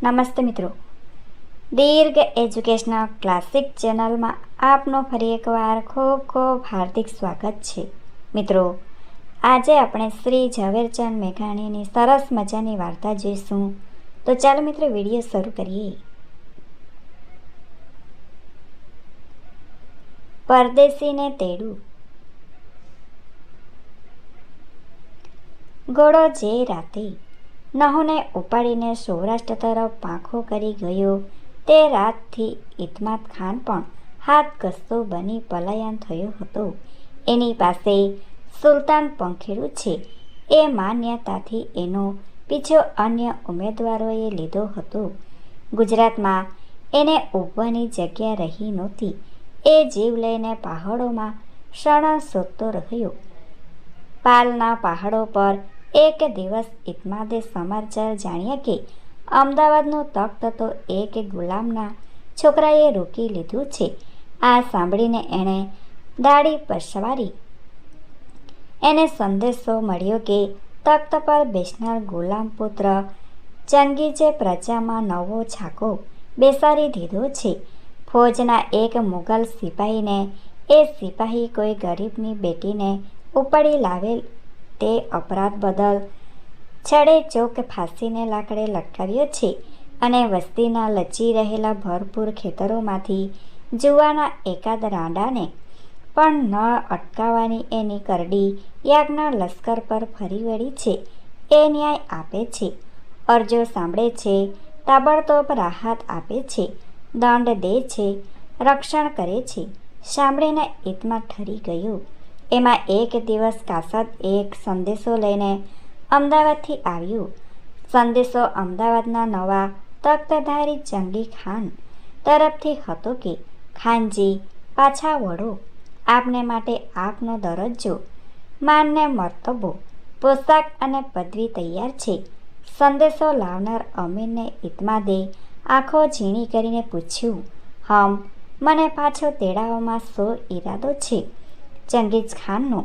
નમસ્તે મિત્રો, દીર્ઘ educational classic ચેનલમાં આપનું ફરી એકવાર ખૂબ ખૂબ હાર્દિક સ્વાગત છે. મિત્રો, આજે આપણે શ્રી ઝવેરચંદ મેઘાણીની સરસ મજાની વાર્તા જોઈશું. તો ચાલો મિત્રો, વિડીયો શરૂ કરીએ. પરદેશીને તેડું. ઘોડો જે રાતે નહુને ઉપાડીને સૌરાષ્ટ્ર તરફ પાંખો કરી ગયો, તે રાતથી ઇતમાદ ખાન પણ હાથગસ્તો બની પલાયન થયો હતો. એની પાસે સુલતાન પંખેડું છે એ માન્યતાથી એનો પીછો અન્ય ઉમેદવારોએ લીધો હતો. ગુજરાતમાં એને ઊભવાની જગ્યા રહી નહોતી. એ જીવ લઈને પહાડોમાં શરણ શોધતો રહ્યો. પાલના પહાડો પર એક દિવસ ઇતમાદે સમાચાર જાણ્યા કે અમદાવાદનું તખ્ત તો એક ગુલામના છોકરાએ રોકી લીધું છે. આ સાંભળીને એણે દાઢી પસવારી. એને સંદેશો મળ્યો કે તખ્ત પર બેસનાર ગુલામ પુત્ર ચંગીઝે પ્રજામાં નવો છાકો બેસાડી દીધો છે. ફૌજના એક મુગલ સિપાહીને એ સિપાહી કોઈ ગરીબની બેટીને ઉપાડી લાવેલ તે અપરાધ બદલ છડે ચોક ફાંસીને લાકડે લટકાવ્યો છે અને વસ્તીના લચી રહેલા ભરપૂર ખેતરોમાંથી જુવાના એકાદ રાંડાને પણ ન અટકાવવાની એની કરડી યાજ્ઞા લશ્કર પર ફરી વળી છે. એ ન્યાય આપે છે, અરજો સાંભળે છે, તાબડતોબ રાહત આપે છે, દંડ દે છે, રક્ષણ કરે છે. સાંભળીને ઇતમાદ ઠરી ગયો. એમાં એક દિવસ કાસદ એક સંદેશો લઈને અમદાવાદથી આવ્યો. સંદેશો અમદાવાદના નવા તખ્તધારી જંગી ખાન તરફથી હતો કે ખાનજી, પાછા વળો. આપને માટે આપનો દરજ્જો, માનને મર્તબો, પોશાક અને પદવી તૈયાર છે. સંદેશો લાવનાર અમીરને ઇતમાદે આંખો ઝીણી કરીને પૂછ્યું, મને પાછો તેડાવવામાં શો ઈરાદો છે? ચંગીઝ ખાનનો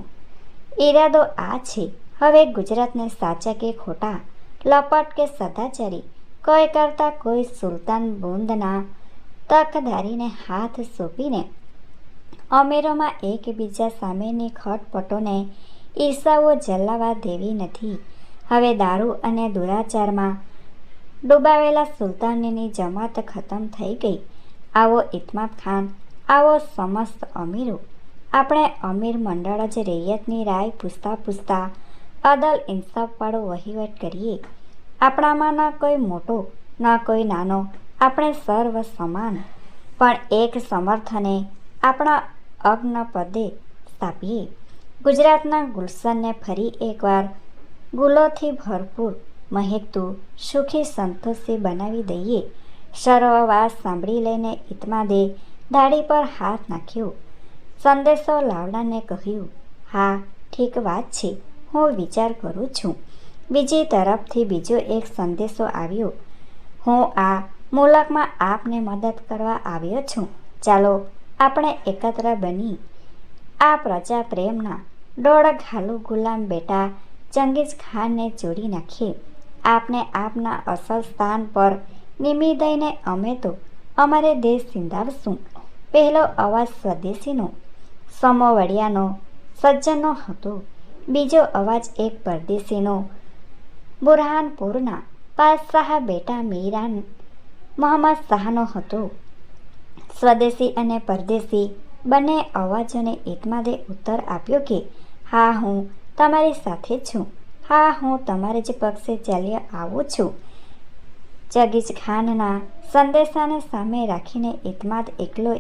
ઈરાદો આ છે, હવે ગુજરાતને સાચા કે ખોટા, લપટ કે સદાચારી, કોઈ કરતાં કોઈ સુલતાન બુંદના તકધારીને હાથ સોંપીને અમીરોમાં એકબીજા સામેની ખટપટોને ઈર્ષાઓ જલાવા દેવી નથી. હવે દારૂ અને દુરાચારમાં ડૂબાવેલા સુલતાનની જમાત ખતમ થઈ ગઈ. આવો ઇતમાદ ખાન, આવો સમસ્ત અમીરો, આપણે અમીર મંડળ જ રૈયતની રાય પૂછતા પૂછતા અદલ ઇન્સાફવાળો વહીવટ કરીએ. આપણામાં ન કોઈ મોટો ન કોઈ નાનો, આપણે સર્વ સમાન, પણ એક સમર્થને આપણા અગ્ન પદે સ્થાપીએ. ગુજરાતના ગુલશનને ફરી એકવાર ગુલોથી ભરપૂર, મહેકતું, સુખી, સંતોષી બનાવી દઈએ. સર્વ વાત સાંભળી લઈને ઇતમાદે દાઢી પર હાથ નાખ્યો. સંદેશો લાવડાને કહ્યું, હા, ઠીક વાત છે, હું વિચાર કરું છું. બીજી તરફથી બીજો એક સંદેશો આવ્યો, હું આ મુલકમાં આપને મદદ કરવા આવ્યો છું. ચાલો આપણે એકત્ર બની આ પ્રજા પ્રેમના દોઢ ઘાલુ ગુલામ બેટા ચંગીઝ ખાનને જોડી નાખીએ. આપને આપના અસલ સ્થાન પર નિમી દઈને અમે તો અમારે દેશ સિંધાવશું. પહેલો અવાજ સ્વદેશીનો, સમોવડિયાનો, સજ્જનનો હતો. બીજો અવાજ એક પરદેશીનો, બુરહાનપુરના પાતશાહ બેટા મીરાન મોહમ્મદ શાહનો હતો. સ્વદેશી અને પરદેશી બંને અવાજોને ઇતમાદે ઉત્તર આપ્યો કે હા, હું તમારી સાથે છું. હા, હું તમારે જ પક્ષે ચાલ્યા આવું છું. ચંગીઝ ખાનના સંદેશાને સામે રાખીને ઇતમાદ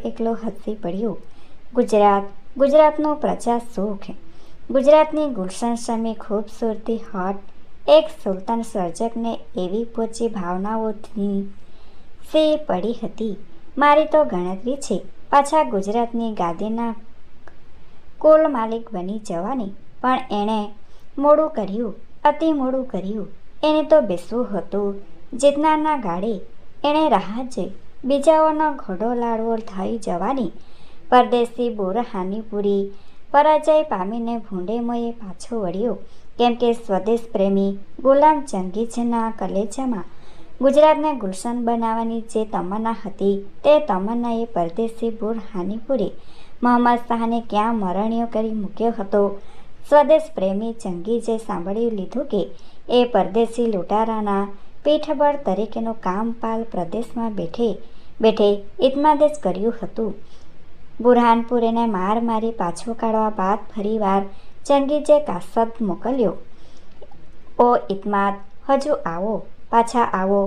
એકલો હસી પડ્યો. ગુજરાતનું પ્રજા સુખ, ગુજરાતની ગુલશન સમી ખૂબસૂરતી હટ એક સુલતાન સર્જકને એવી પોચી ભાવનાઓથી સી પડી હતી. મારી તો ગણતરી છે પાછા ગુજરાતની ગાદીના કુલ માલિક બની જવાની, પણ એણે મોડું કર્યું, અતિ મોડું કર્યું. એને તો બેસવું હતું જીતનારના ગાડે. એણે રાહ જોઈ બીજાઓનો ઘોડો લાડવો થઈ જવાની. પરદેશી બુરહાનપુરી પરાજય પામીને ભૂંડે મોયે પાછો વળ્યો, કેમ કે સ્વદેશ પ્રેમી ગુલામ ચંગીઝના કલેજામાં ગુજરાતને ગુલશન બનાવવાની જે તમન્ના હતી તે તમન્નાએ પરદેશી બુરહાનપુરી મોહમ્મદ શાહને ક્યાં મરણીયો કરી મૂક્યો હતો. સ્વદેશ પ્રેમી ચંગીઝે સાંભળી લીધું કે એ પરદેશી લૂંટારાના પીઠબળ તરીકેનું કામ પાલ પ્રદેશમાં બેઠે ઇત્માદે જ કર્યું હતું. બુરહાનપુરીને માર મારી પાછો કાઢવા બાદ ફરીવાર ચંગીઝે કાસદ મોકલ્યો. ઓ ઇત્માદ, હજુ આવો, પાછા આવો.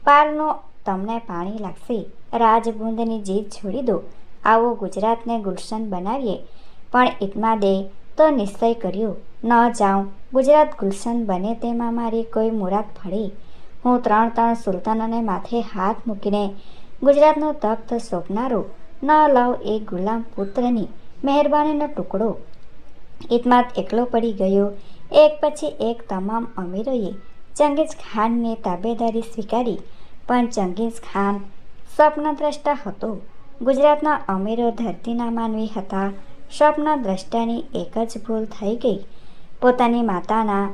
પાલનું તમને પાણી લાગશે. રાજબુંદની જીદ છોડી દો. આવો ગુજરાતને ગુલશન બનાવીએ. પણ ઇત્માદે તો નિશ્ચય કર્યો, ન જાઉં. ગુજરાત ગુલશન બને તેમાં મારી કોઈ મુરાદ ફળે. હું ત્રણ સુલતાનોને માથે હાથ મૂકીને ગુજરાતનું તખ્ત સોંપનારો ન લઉં એ ગુલામ પુત્રની મહેરબાનીનો ટુકડો. ઇત્માદ એકલો પડી ગયો. એક પછી એક તમામ અમીરોએ ચંગીઝ ખાનની તાબેદારી સ્વીકારી. પણ ચંગીઝ ખાન સ્વપ્નદ્રષ્ટા હતો. ગુજરાતના અમીરો ધરતીના માનવી હતા. સ્વપ્નદ્રષ્ટાની એક જ ભૂલ થઈ ગઈ. પોતાની માતાના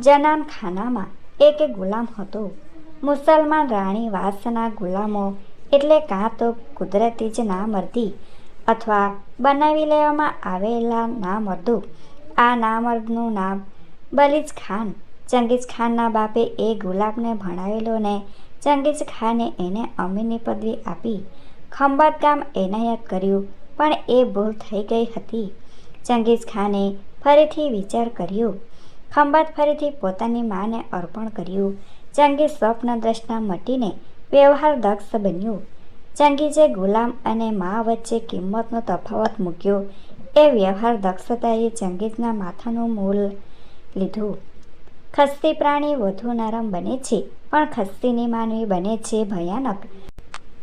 જનાનખાનામાં એક ગુલામ હતો. મુસલમાન રાણી વાસના ગુલામો એટલે કાં તો કુદરતી જ નામર્દી અથવા બનાવી લેવામાં આવેલા નામર્દો. આ નામર્દનું નામ બલીજ ખાન. ચંગીઝ ખાનના બાપે એ ગુલામને ભણાવેલો ને ચંગીઝ ખાને એને અમીરની પદવી આપી. ખંભાત ગામ એનાયત કર્યું. પણ એ ભૂલ થઈ ગઈ હતી. ચંગીઝ ખાને ફરીથી વિચાર કર્યો. ખંભાત ફરીથી પોતાની માને અર્પણ કર્યું. ચંગીઝ સ્વપ્નદ્રષ્ટા મટીને વ્યવહાર દક્ષ બન્યો. ચંગીઝે ગુલામ અને મા વચ્ચે કિંમતનો તફાવત મૂક્યો. એ વ્યવહાર દક્ષતાએ ચંગીઝના માથાનું મૂલ લીધું. ખસ્તી પ્રાણી વધુ નરમ બને છે, પણ ખસ્તીની માનવી બને છે ભયાનક.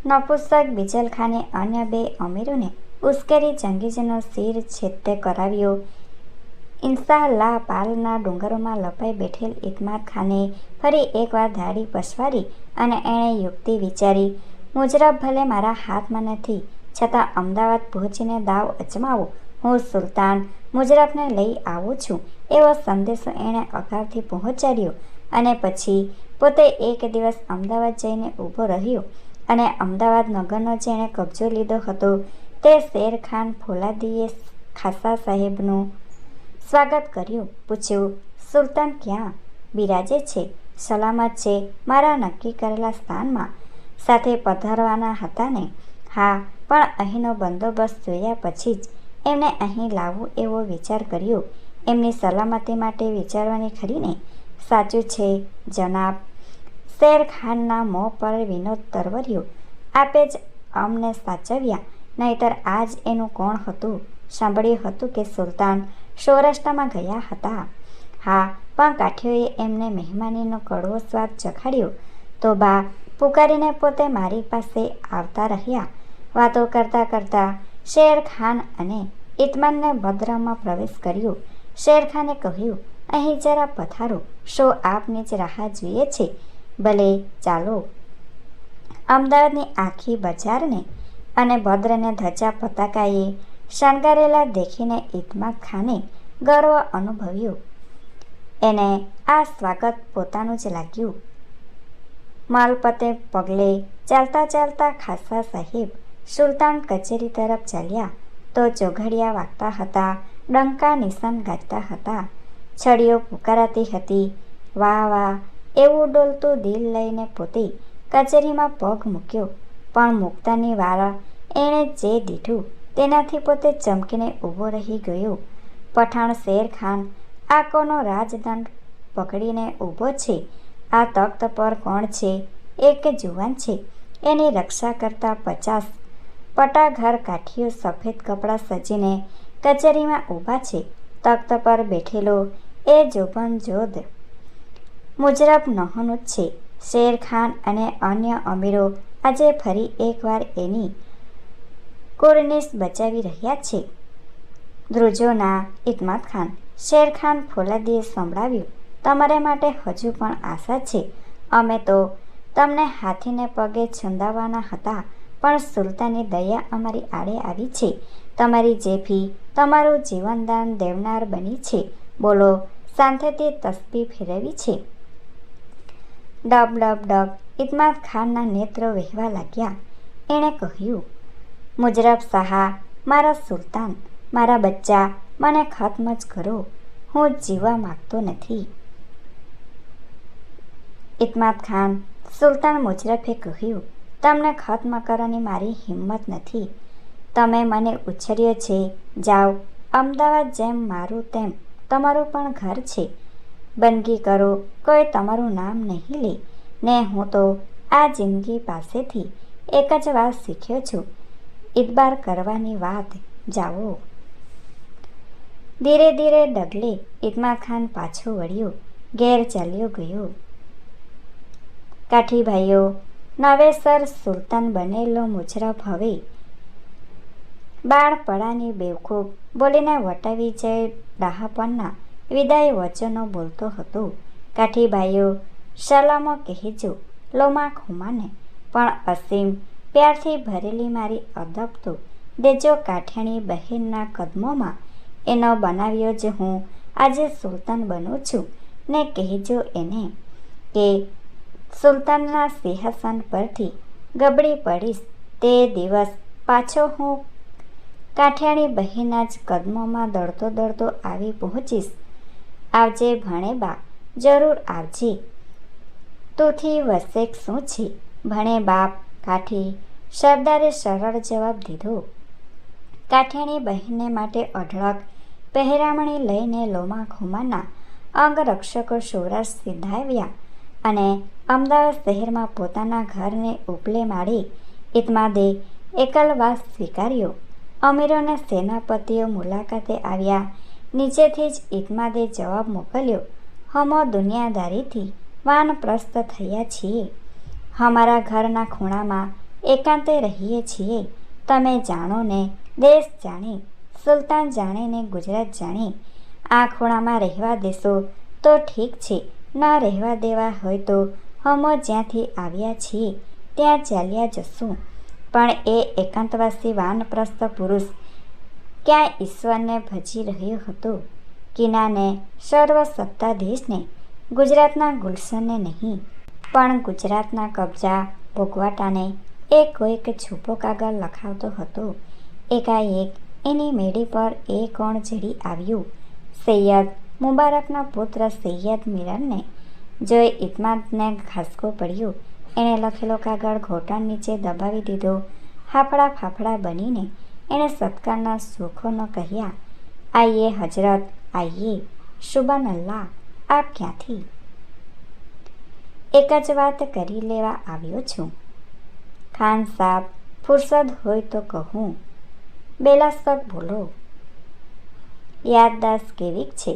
નપુંસક બિજલખાને અન્ય બે અમીરોને ઉશ્કેરી ચંગીઝનો શિર છેદે કરાવ્યો. ઇન્શાઅલ્લાહ પાલના ડુંગરોમાં લપાઈ બેઠેલ ઇત્માદ ખાને ફરી એકવાર દાઢી પસવારી અને એણે યુક્તિ વિચારી. મુજરબ ભલે મારા હાથમાં નથી, છતાં અમદાવાદ પહોંચીને દાવ અજમાવો. હું સુલતાન મુજરબને લઈ આવું છું એવો સંદેશો એણે અગાઉથી પહોંચાડ્યો અને પછી પોતે એક દિવસ અમદાવાદ જઈને ઊભો રહ્યો અને અમદાવાદ નગરનો જેણે કબજો લીધો હતો તે શેરખાન ફોલાદીએ ખાસા સાહેબનું સ્વાગત કર્યું. પૂછ્યું, સુલતાન ક્યાં બિરાજે છે? સલામત છે, મારા નક્કી કરેલા સ્થાનમાં. સાથે પધારવાના હતા ને? હા, પણ અહીંનો બંદોબસ્ત જોયા પછી જ એમને અહીં લાવવું એવો વિચાર કર્યો. એમની સલામતી માટે વિચારવાની ખરીને? સાચું છે જનાબ. શેરખાનના મોં પર વિનોદ તરવર્યો. આપે જ અમને સાચવ્યા, નહીતર આજ એનું કોણ હતું? સાંભળ્યું હતું કે સુલતાન સૌરાષ્ટ્રમાં ગયા હતા. હા, પણ કાઠીઓએ એમને મહેમાનીનો કડવો સ્વાદ ચખાડ્યો તો બા પુકારીને પોતે મારી પાસે આવતા રહ્યા. વાતો કરતાં કરતાં શેરખાન અને ઇત્માદને ભદ્રમાં પ્રવેશ કર્યો. શેરખાને કહ્યું, અહીં જરા પધારો. શો આપની જ રાહ જોઈએ છે? ભલે ચાલો. અમદાવાદની આખી બજારને અને ભદ્રને ધજા પતાકાએ શણગારેલા દેખીને ઇત્માદ ખાને ગર્વ અનુભવ્યો. એને આ સ્વાગત પોતાનું જ લાગ્યું. માલપતે પગલે ચાલતા ચાલતા ખાસા સાહેબ સુલતાન કચેરી તરફ ચાલ્યા તો ચોઘડિયા વાગતા હતા, ડંકા નિશાન ગાજતા હતા, છડીઓ પુકારાતી હતી. વાહ વાહ, એવું ડોલતું દિલ લઈને પોતે કચેરીમાં પગ મૂક્યો. પણ મૂકતાની વાર એણે જે દીઠું તેનાથી પોતે ચમકીને ઊભો રહી ગયો. પઠાણ શેરખાન આ કોનો રાજદંડ પકડીને ઊભો છે? આ તખ્ત પર કોણ છે? એક જુવાન છે. એની રક્ષા કરતા 50 પટાઘર કાઠીઓ સફેદ કપડાં સજીને કચેરીમાં ઊભા છે. તખ્ત પર બેઠેલો એ જોબનજોદ મુજરબ નહોનું જ છે. શેરખાન અને અન્ય અમીરો આજે ફરી એકવાર એની કુર્નિશ બચાવી રહ્યા છે. ધ્રુજો ના ઇત્માદ ખાન. શેરખાન ફોલાદીએ સંભળાવ્યું, તમારે માટે હજુ પણ આશા છે. અમે તો તમને હાથીને પગે છંદાવવાના હતા, પણ સુલતાની દયા અમારી આડે આવી છે. તમારી જેફી તમારું જીવનદાન દેવનાર બની છે. બોલો, શાંતિથી તસ્બી ફેરવી છે. ડબ ડબ ડબ ઇતમાદ ખાનના નેત્રો વહેવા લાગ્યા. એણે કહ્યું, મુજરબ શાહ, મારા સુલતાન, મારા બચ્ચા, મને ખત્મ જ કરો. હું જીવવા માગતો નથી. ઇતમાદ ખાન, સુલતાન મુજરફે કહ્યું, તમને ખત્મ કરવાની મારી હિંમત નથી. તમે મને ઉછર્યો છે. જાઓ, અમદાવાદ જેમ મારું તેમ તમારું પણ ઘર છે. બંદગી કરો, કોઈ તમારું નામ નહીં લે. ને હું તો આ જિંદગી પાસેથી એક જ વાત શીખ્યો છું, ઇતબાર કરવાની વાત. જાઓ. ધીરે ધીરે ડગલે ઇતમાદ ખાન પાછો વળ્યો, ઘેર ચાલ્યો ગયો. કાઠીભાઈઓ, નવેસર સુલતાન બનેલો મુજરફ હવે બાળપણાની બેવકૂફ બોલીને વટાવી જઈ ડહાપણના વિદાય વચનો બોલતો હતો. કાઠીભાઈઓ, સલામો કહેજો લોમા ખુમાને, પણ અસીમ પ્યારથી ભરેલી મારી અદબ તો દેજો કાઠિયાણી બહેનના કદમોમાં. એનો બનાવ્યો જ હું આજે સુલતાન બનું છું. ને કહેજો એને કે સુલતાનના સિંહાસન પરથી ગબડી પડીશ તે દિવસ પાછો હું કાઠિયાણી બહેનના જ કદમોમાં દોડતો દોડતો આવી પહોંચીશ. આવજે ભણેબા, જરૂર આવજે. તુંથી વસેક શું છે ભણે બાપ? કાઠી સરદારે સરળ જવાબ દીધો. કાઠિયાણી બહેનને માટે અઢળક પહેરામણી લઈને લોમા ખુમાના અંગરક્ષકો સૌરાષ્ટ્ર સીધાવ્યા અને અમદાવાદ શહેરમાં પોતાના ઘરને ઉપલે માળે ઇતમાદે એકલવાસ સ્વીકાર્યો. અમીરોને સેનાપતિઓ મુલાકાતે આવ્યા. નીચેથી જ ઇતમાદે જવાબ મોકલ્યો, હમો દુનિયાદારીથી વાનપ્રસ્થ થયા છીએ. અમારા ઘરના ખૂણામાં એકાંતે રહીએ છીએ. તમે જાણો ને દેશ જાણે, સુલતાન જાણે ને ગુજરાત જાણે. આ ખૂણામાં રહેવા દેશો તો ઠીક છે, ન રહેવા દેવા હોય તો હમો જ્યાંથી આવ્યા છીએ ત્યાં ચાલ્યા જશું. પણ એ એકાંતવાસી વાનપ્રસ્થ પુરુષ ક્યાં ઈશ્વરને ભજી રહ્યો હતો? કિનાને, સર્વ સત્તાધીશને, ગુજરાતના ગુલશનને નહીં, પણ ગુજરાતના કબજા ભોગવાટાને એ કોઈક છૂપો કાગળ લખાવતો હતો. એકાએક એની મેળી પર એ કોણ ચડી આવ્યું? સૈયદ મુબારકના પુત્ર સૈયદ મિરરને જોઈ ઇતમાદને ખાસકો પડ્યો. એણે લખેલો કાગળ ઘોંટણ નીચે દબાવી દીધો. હાફડા ફાફડા બનીને એણે સત્કારના સુખોનો કહ્યા, આઈએ હજરત, આઈએ. સુબાન અલ્લાહ, આપ ક્યાંથી? એક જ વાત કરી લેવા આવ્યો છું. ખાન સાબ, ફુરસદ હોય તો કહું. બેલાસક બોલો. યાદદાસ્ત કેવીક છે?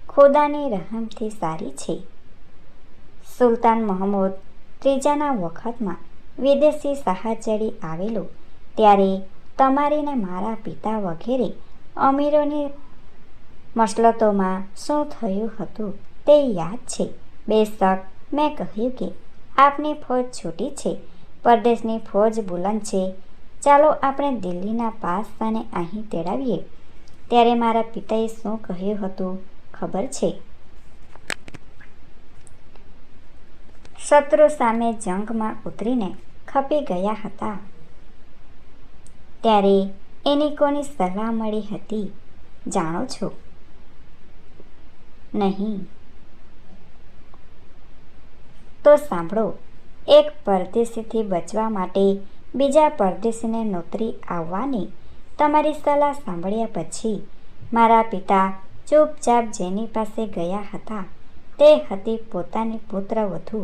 ખુદાની રહમથી સારી છે. સુલતાન મહમૂદ ત્રીજાના વખતમાં વિદેશી શાહ ચડી આવેલો ત્યારે તમારી ને મારા પિતા વગેરે અમીરોની મસલતોમાં શું થયું હતું તે યાદ છે. બેશક મેં કહ્યું કે આપની ફોજ છૂટી છે, પરદેશની ફોજ બુલંદ છે. ચાલો આપણે દિલ્હીના પાસાને અહીં તેડાવીએ. ત્યારે મારા પિતાએ શું કહ્યું હતું ખબર છે? શત્રુ સામે જંગમાં ઉતરીને ખપી ગયા હતા. ત્યારે એની કોની સલાહ મળી હતી જાણો છો? નહીં? તો સાંભળો. એક પરદેશીથી બચવા માટે બીજા પરદેશીને નોતરી આવવાની તમારી સલાહ સાંભળ્યા પછી મારા પિતા ચૂપચાપ જેની પાસે ગયા હતા તે હતી પોતાની પુત્રવધુ,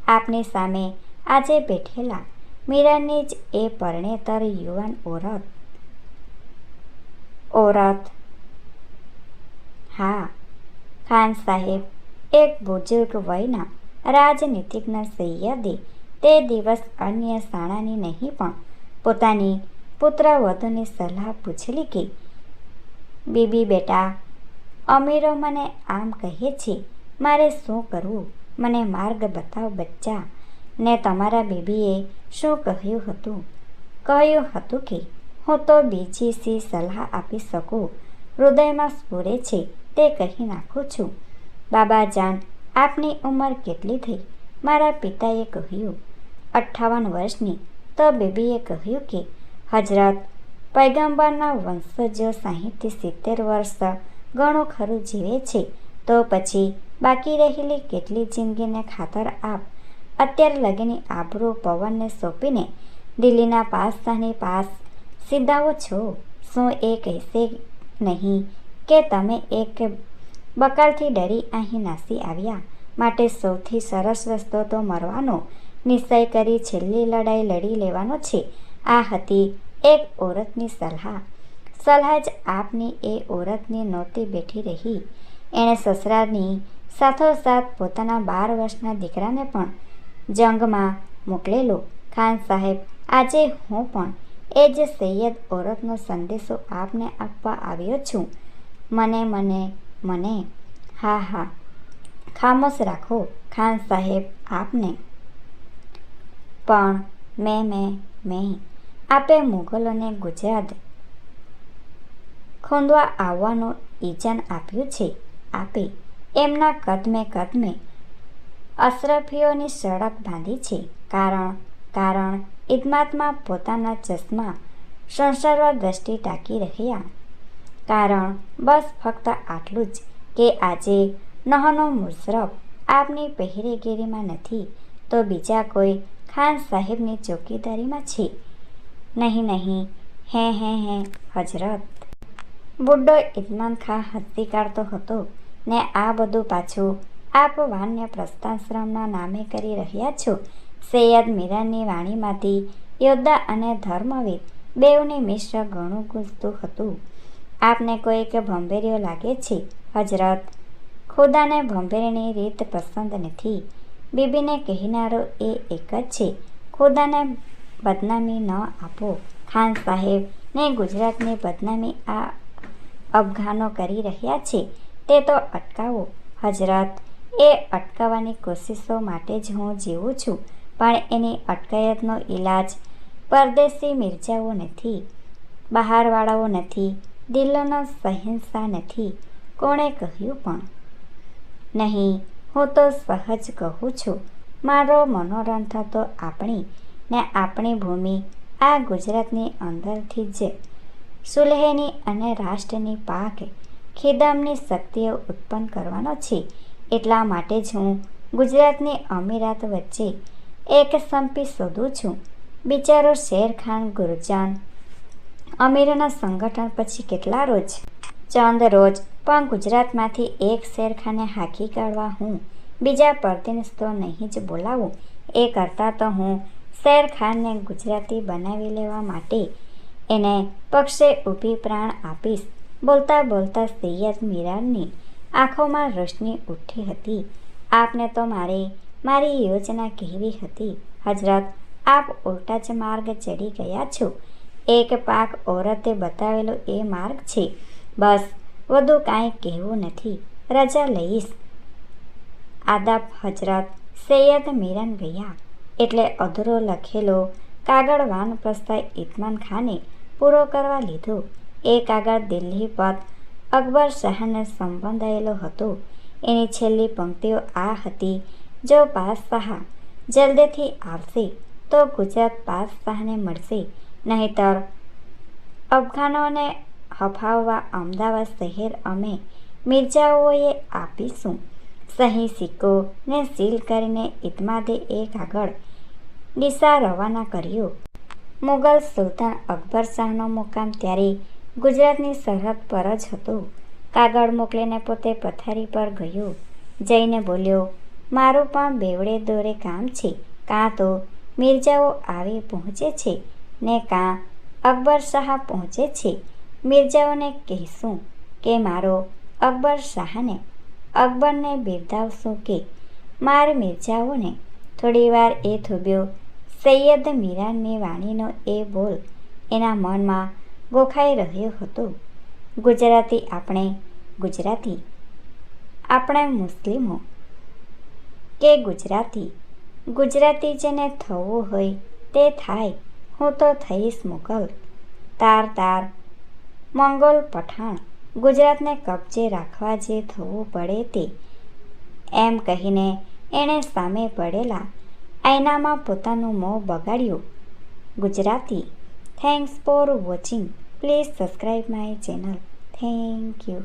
આપની સામે આજે બેઠેલા મીરાની જ એ પરણેતર યુવાન ઓરત. હા ખાન સાહેબ, એક બુજુર્ગ વયના રાજનીતિજ્ઞ સૈયદે તે દિવસ અન્ય સાણાની નહીં પણ પોતાની પુત્રવધુની સલાહ પૂછેલી કે બીબી બેટા, અમીરો મને આમ કહે છે, મારે શું કરવું? મને માર્ગ બતાવ બચ્ચા. ને તમારા બીબીએ શું કહ્યું હતું? કહ્યું હતું કે હું તો બીજી સી સલાહ આપી શકું, હૃદયમાં સ્ફુરે છે તે કહી નાખું છું. બાબાજાન, આપની ઉંમર કેટલી થઈ? મારા પિતાએ કહ્યું, 58 વર્ષની. તો બીબીએ કહ્યું કે હજરત, પૈગંબરના વંશજો 60-70 વર્ષ ઘણું ખરું જીવે છે, તો પછી બાકી રહેલી કેટલી જિંદગીને ખાતર આપ અત્યાર લગીની આબરૂ પવનને સોંપીને દિલ્હીના પાસની પાસ સીધાવો છો? શું એ કહેશે નહીં કે તમે એક બકાલથી ડરી અહીં નાસી આવ્યા? માટે સૌથી સરસ રસ્તો તો મરવાનો નિશ્ચય કરી છેલ્લી લડાઈ લડી લેવાનો છે. આ હતી એક ઓરતની સલાહ. સલાહ જ આપની એ ઓરતની નહોતી બેઠી રહી. એણે સસરાની સાથોસાથ પોતાના 12 વર્ષના દીકરાને પણ જંગમાં મોકલેલો. ખાન સાહેબ, આજે હું પણ એ જ સૈયદ ઓરતનો સંદેશો આપને આપવા આવ્યો છું. મને હા હા, ખામોશ રાખો ખાન સાહેબ. આપને પણ મેં આપે મુગલોને ગુજરાત ખોંદવા આવવાનું ઇજન આપ્યું છે. આપે એમના કદમે અશરફીઓની સડક બાંધી છે. કારણ ઇદમાતમાં પોતાના ચશ્મા સંસારવા દ્રષ્ટિ ટાંકી રહ્યા. કારણ બસ ફક્ત આટલું જ કે આજે નહનો મુશરફ આપની પહેરેગીરીમાં નથી, તો બીજા કોઈ ખાન સાહેબની ચોકીદારીમાં છે. નહીં, હે હજરત. બુડ્ઢો ઇતમાન ખાં હસી કાઢતો હતો. ને આ બધું પાછું આપ વાન્ય પ્રસ્થાશ્રમના નામે કરી રહ્યા છો? સૈયદ મીરાની વાણીમાંથી યોદ્ધા અને ધર્મવીર બેઉની મિશ્ર ઘણું ગૂંજતું હતું. આપને કોઈક ભંભેરીઓ લાગે છે હજરત. ખુદાને ભંભેરીની રીત પસંદ નથી. બીબીને કહેનારો એ એક જ છે, ખુદાને બદનામી ન આપો ખાન સાહેબ. ને ગુજરાતની બદનામી આ અફઘાનો કરી રહ્યા છે તે તો અટકાવો હજરત. એ અટકાવવાની કોશિશો માટે જ હું જીવું છું, પણ એની અટકાયતનો ઈલાજ પરદેશી મિર્જાઓ નથી, બહારવાળાઓ નથી, દિલ્હીનો શહેનશાહ નથી. કોણે કહ્યું? પણ નહીં, હું તો સહજ કહું છું. મારો મનોરંથ તો આપણી ભૂમિ આ ગુજરાતની અંદરથી જ સુલેહની અને રાષ્ટ્રની પાક ખિદમની શક્તિઓ ઉત્પન્ન કરવાનો છે. એટલા માટે જ હું ગુજરાતની અમીરાત વચ્ચે એક સંપી શોધું છું. બિચારો શેરખાન ગુરજાન અમીરના સંગઠન પછી કેટલા ચંદ રોજ પણ ગુજરાતમાંથી એક શેરખાને હાંકી કાઢવા હું બીજા પરદેશ તો નહીં જ બોલાવું. એ કરતાં તો હું શેરખાનને ગુજરાતી બનાવી લેવા માટે એને પક્ષે ઊભી પ્રાણ આપીશ. બોલતા સૈયદ મીરાની આંખોમાં રોશની ઉઠી હતી. આપને તો મારી યોજના કહેવી હતી હજરત. આપ ઉલટા જ માર્ગ ચડી ગયા છો. એક પાક ઓરતે બતાવેલો એ માર્ગ છે. બસ, વધુ કાંઈ કહેવું નથી. રજા લઈશ. આદાબ હજરત. સૈયદ મીરાન ગયા એટલે અધૂરો લખેલો કાગળ વાનપ્રસ્થ ઇતમાન ખાને પૂરો કરવા લીધો. એ કાગળ દિલ્હી પર અકબર શાહને સંબંધાયેલો હતો. એની છેલ્લી પંક્તિઓ આ હતી: જો પાતશાહ જલ્દીથી આવશે તો ગુજરાત પાતશાહને મળશે, નહીંતર અફઘાનોને હફાવવા અમદાવાદ શહેર અમે મિર્જાઓએ આપીશું. સહી સિક્કો ને સીલ કરીને ઇતમાદે એ કાગળ ડીસા રવાના કર્યો. મુગલ સુલતાન અકબર શાહનો મુકામ ત્યારે ગુજરાતની સરહદ પર જ હતો. કાગળ મોકલીને પોતે પથારી પર ગયો. જઈને બોલ્યો, મારું પણ બેવડે દોરે કામ છે. કાં તો મિર્જાઓ આવી પહોંચે છે ને કાં અકબર શાહ પહોંચે છે. મિર્જાઓને કહેશું કે મારો અકબર શાહને, અકબરને બિરદાવશું કે માર મિર્જાઓને. થોડીવાર એ થોભ્યો. સૈયદ મીરાનની વાણીનો એ બોલ એના મનમાં ગોખાઈ રહ્યો હતો. ગુજરાતી આપણે મુસ્લિમો કે ગુજરાતી જેને થવું હોય તે થાય. હું તો થઈશ મુગલ, તાર મંગોલ, પઠાણ. ગુજરાતને કબજે રાખવા જે થવું પડે તે. એમ કહીને એણે સામે પડેલા આયનામાં પોતાનું મોં બગાડ્યું. Gujarati. Thanks for watching. Please subscribe my channel. Thank you.